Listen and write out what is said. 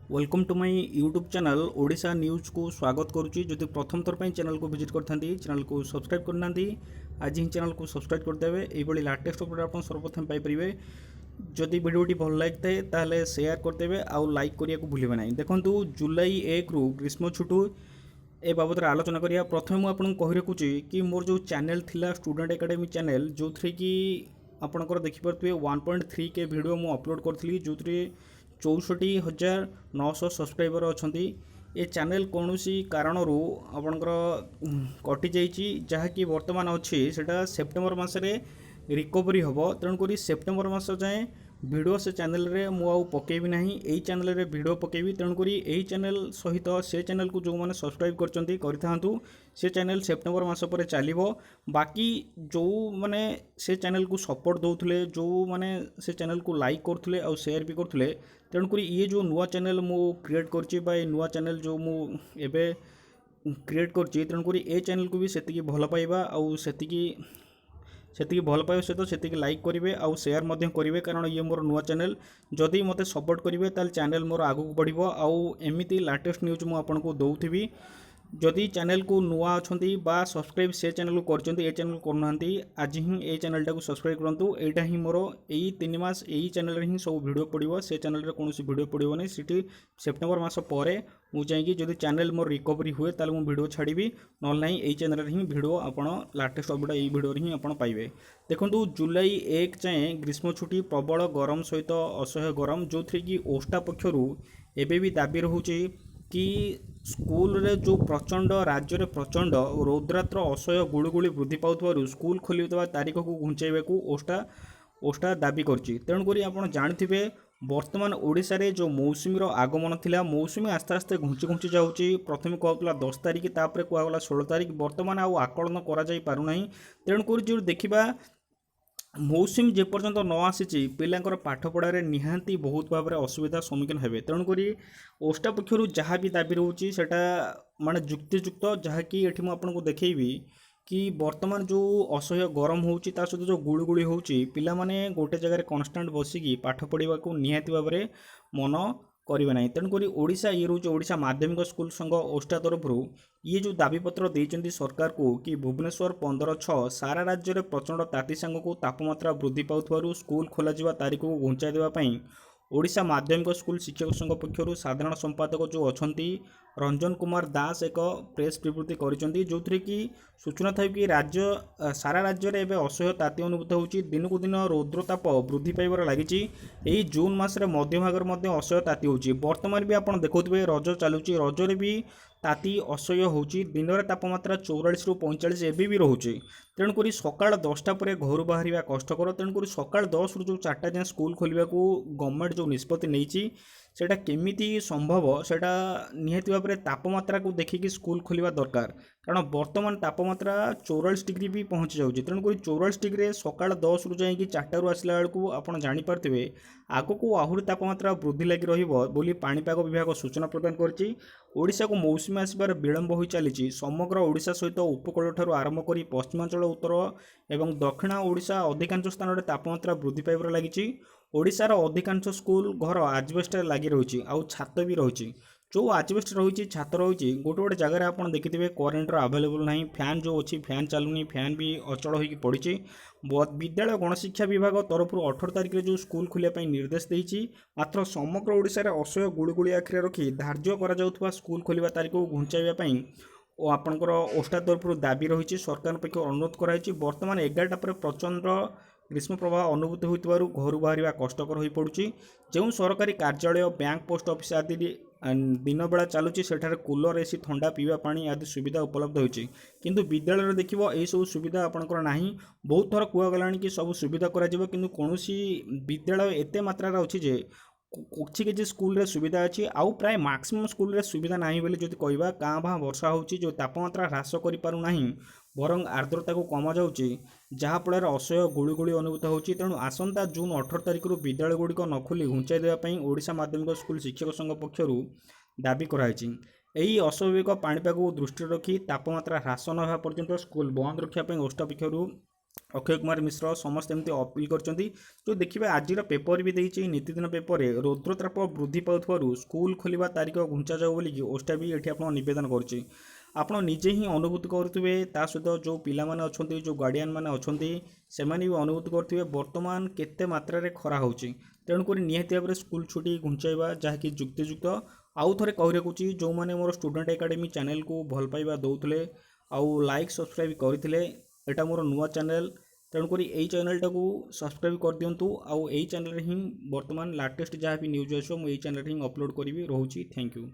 Welcome to my YouTube channel Odisha news को स्वागत करुच्ची। जदि प्रथम थर चैनल को विजिट करते चैनल को सब्सक्राइब करना आज ही चैनल को सब्सक्राइब करदेवे। ये लाटेस्ट अपडेट आप सर्वप्रथम पाइपर। जदि भिडियोटी भल लगे ताहले शेयर करदेवे आउ लाइक करने को भूलें ना। देखो जुलाई 1 रु ग्रीष्म छुट्टी ए बाबद आलोचना करिया। प्रथम मुझे कही रखुची कि मोर जो चैनल थिला स्टूडेंट एकेडमी चैनल जो थी कि आपंकर देखिपे 1.3 के वीडियो मु अपलोड करी जो 64,900 सब्सक्राइबर अच्छा। ये चैनल कौन सी कारण आपणकर कटि जाइए जहाँकि बर्तमान अच्छी से सेप्टेम्बर मसरे रिकवरी हम। तेणुक सेप्टेम्बर मस जाए वीडियो से चैनल रे मुझे पकेबी ना यही चैनल रे वीडियो पकेबी। तेणुक यही चैनल सहित से चैनल को जो मैंने सब्सक्राइब कर से चैनल सेप्टेम्बर मस पर चलो। बाकी जो मैंने से चैनल को सपोर्ट दौले जो मैंने से चैनल को लाइक करते और शेयर भी करते। तेणुक ये जो नुआ चैनल मु क्रिएट कर नुआ चैनल जो मुझे क्रिएट कर तेणुक ये चैनल को भी से भल पाइबा आउ से भल पाइबा सहित से लाइक करेंगे आउ शेयर करेंगे। कारण ये मोर नुआ चैनल जदि मते सपोर्ट करेंगे ताल चैनल मोर आगू बढ़िबो आउ एमिती लेटेस्ट न्यूज मु आपनको दउथिबी। जदि चैनल को नुआ अच्छा सब्सक्राइब से चैनल को करछन्ती ए चैनल को करना आज ही ए चैनल टाक सब्सक्राइब करूँ। यहाँ ही मोर यही 3 मास यही चैनल ही सब वीडियो पड़ो से चैनल रे कौन वीडियो पड़ो नहीं सीटी सेप्टेम्बर मास पर मुझे जब चैनल मोर रिकवरी हुए ताल मुझे वीडियो छाड़ी ना यही चैनल ही वीडियो आपड़ लाटेस्ट अपडेट यही वीडियो ही आप पाइबे। देखो जुलाई 1 जाए ग्रीष्म छुट्टी प्रबल गरम सहित असह्य गरम जो थी कि ओष्टा पक्षर एबे भी दाबी रोचे कि स्कूल रे जो प्रचंड राज्य में प्रचंड रौद्रात्र असह्य गुड़गुड़ी वृद्धि पाउथबारु स्कूल खोलुवा तारीख को घुंचाइबा ओष्टा दाबी करछि। तेणुक आप जानते वर्तमान ओडिशा रे जो मौसुमीर आगमन थिला मौसुमी आस्ते आस्ते घुंची घुंची जाऊँगी। प्रथम कहला 10 तारिख तापर कहला 16 तारिख वर्तमान आकलन करा जाई पारुना। तेणुक जो देखा मौसुमी जेपर्यंत न आसी पिलांकर पाठ पढ़ारे निहांती बहुत भाव में असुविधा सम्मुखीन हेबे। तेणुक ओष्टा पक्षर जहाँ भी दाबी रोचे सेटा माने जुक्तियुक्त जहाँकि ये मुझे देखी कि वर्तमान जो असह्य गरम होची ता सहित जो गुड़गुड़ी होची पिला माने गोटे जगह कन्स्टांट बसिकी पाठ पढ़ा को निहाती भाव में मन करेंगे ना। तेणुक ओडिशा ये रोचे ओडिशा माध्यमिक स्कूल संघ ओष्टा तरफ ये जो दाबीपत्र देइचंती सरकार को कि भुवनेश्वर 15/6 सारा राज्य में प्रचंड ताती सांग को तापमात्रा वृद्धि पाउथबारु स्कूल खोल तारीख को घुंचाई देवाई ओडिशा माध्यमिक स्कूल शिक्षक संघ पक्षर साधारण संपादक जो अच्छा रंजन कुमार दास एक प्रेस विवृत्ति करिसेंती जो कि सूचना था कि राज्य सारा राज्य में एवं असह्य ताती अनुभूत होची दिन को दिन रौद्रताप वृद्धि पाइबार लगी। यही जून मसरे मध्य भाग असह्य ताती होची वर्तमान भी आप देखुए रज चलुची रजरे भी ताती असह्य होची दिन में तापमात्रा 44 रु 45 एबी भी रोचे। तेणुक सकाल 10टा पर घर बाहर कष्टकर। तेणुक सकाल 10 रु जो 4टा जाए स्कूल खोलने को गवर्नमेंट जो निष्पत्ति नहीं सेटा केमिति संभव सेटा निहाती भाव में तापमात्रा को देखिकी स्कूल खोलिबा दरकार। कारण वर्तमान तापमात्रा 44 डिग्री भी पहुँची जाऊँगी। तेणुक 44 डिग्री सकाल 10 रु जाए 4टा रु आसला बेलू आप जापारे आग को आहरी तापमात्रा वृद्धि लगी रही पाणीपाग विभाग सूचना प्रदान करछि। ओडिशा को मौसुमी आसबार विलंब हो चली समग्र ओडिशा सहित उपकूल ठारू आरंभ कर पश्चिमांचल उत्तर एवं दक्षिण ओडिशा अधिकांश स्थान में तापमात्रा वृद्धि पाइबार लगी। ओडिशार अधिकांश स्कूल घर आजबेस्ट लगी रही आउ छात भी रही जो आजबेस्ट रही छात रही गोटे गोटे जगह आप देखिए करेन्टर आवेलेबल ना फैन जो अच्छी फैन चलुनी फैन भी अचल हो पड़ी। विद्यालय गणशिक्षा विभाग तरफ 18 तारिख में जो स्कूल खोलने निर्देश देती मात्र समग्र ओडिशा रे असह्य गुड़गुड़ी आखिरे रखी धार्य करा स्कूल खोलिबा तारीख को घुंचाइबा और आपंकर ओष्टा तरफ दाबी रही सरकार पक्ष अनुरोध कराई। वर्तमान 11टा पर प्रचंड ग्रीष्म प्रभाव अनुभूत होइतबारु घर बाहर कष्टकर हो पड़ुछि। जो सरकारी कार्यालय बैंक पोस्ट ऑफिस आदि दिन बेला चलुची सेठारे कूलर एसी ठंडा पीवा पानी आदि सुविधा उपलब्ध होइछि किंतु विद्यालय देखिबो एई सब सुविधा आपनकर नाही। बहुत थर कुआगलानी कि सब सुविधा करा जिवो किंतु कोनोसी विद्यालय एते मात्रा रे अछि जे किछि किछि स्कूल रे सुविधा अच्छी आउ प्राय मैक्सिमम स्कूल रे सुविधा नहीं बोली जदि कहबा काँ भाँ वर्षा होची जो तापमात्रा ह्रास करि पारु नाही बरं आर्द्रता को कमा जाउची जहाँफल असह्य गुड़गुड़ी अनुभूत होची। तेणु आसंता जून 18 तारिख विद्यालय गुड़िक न खोली घुंचाई देवाई ओडिशा माध्यमिक स्कूल शिक्षक संघ पक्षर दाबी कराई। यही अस्वाभाविक पाणीपाग को दृष्टि रखी तापमात्रा ह्रास न होगा पर्यंत स्कूल बंद रखापी ओष्टा पक्षर ଅକ୍ଷୟ କୁମାର ମିଶ୍ର ସମସ୍ତେ ଏମିତି ଅପିଲ୍ କରିଛନ୍ତି। ଯେଉଁ ଦେଖିବେ ଆଜିର ପେପର ବି ଦେଇଛି ନୀତିଦିନ ପେପରରେ ରୌଦ୍ରତାପ ବୃଦ୍ଧି ପାଉଥିବାରୁ ସ୍କୁଲ ଖୋଲିବା ତାରିଖ ଘୁଞ୍ଚାଯାଉ ବୋଲିକି ଓଷ୍ଟା ବି ଏଠି ଆପଣ ନିବେଦନ କରୁଛି। ଆପଣ ନିଜେ ହିଁ ଅନୁଭୂତି କରୁଥିବେ, ତା ସହିତ ଯେଉଁ ପିଲାମାନେ ଅଛନ୍ତି, ଯେଉଁ ଗାର୍ଡ଼ିଆନ୍ ମାନେ ଅଛନ୍ତି, ସେମାନେ ବି ଅନୁଭୂତି କରୁଥିବେ ବର୍ତ୍ତମାନ କେତେ ମାତ୍ରାରେ ଖରା ହେଉଛି। ତେଣୁକରି ନିହାତି ଭାବରେ ସ୍କୁଲ ଛୁଟି ଘୁଞ୍ଚାଇବା ଯାହାକି ଯୁକ୍ତିଯୁକ୍ତ। ଆଉ ଥରେ କହି ରଖୁଛି, ଯେଉଁମାନେ ମୋର ଷ୍ଟୁଡେଣ୍ଟ ଏକାଡେମୀ ଚ୍ୟାନେଲକୁ ଭଲ ପାଇବା ଦେଉଥିଲେ ଆଉ ଲାଇକ୍ ସବସ୍କ୍ରାଇବ୍ କରିଥିଲେ, ଏଇଟା ମୋର ନୂଆ ଚ୍ୟାନେଲ, ତେଣୁକରି ଏଇ ଚ୍ୟାନେଲଟାକୁ ସବସ୍କ୍ରାଇବ୍ କରିଦିଅନ୍ତୁ। ଆଉ ଏଇ ଚ୍ୟାନେଲରେ ହିଁ ବର୍ତ୍ତମାନ ଲାଟେଷ୍ଟ ଯାହା ବି ନ୍ୟୁଜ୍ ଆସିବ ମୁଁ ଏଇ ଚ୍ୟାନେଲରେ ହିଁ ଅପଲୋଡ଼ କରିବି। ରହୁଛି, ଥ୍ୟାଙ୍କ ୟୁ।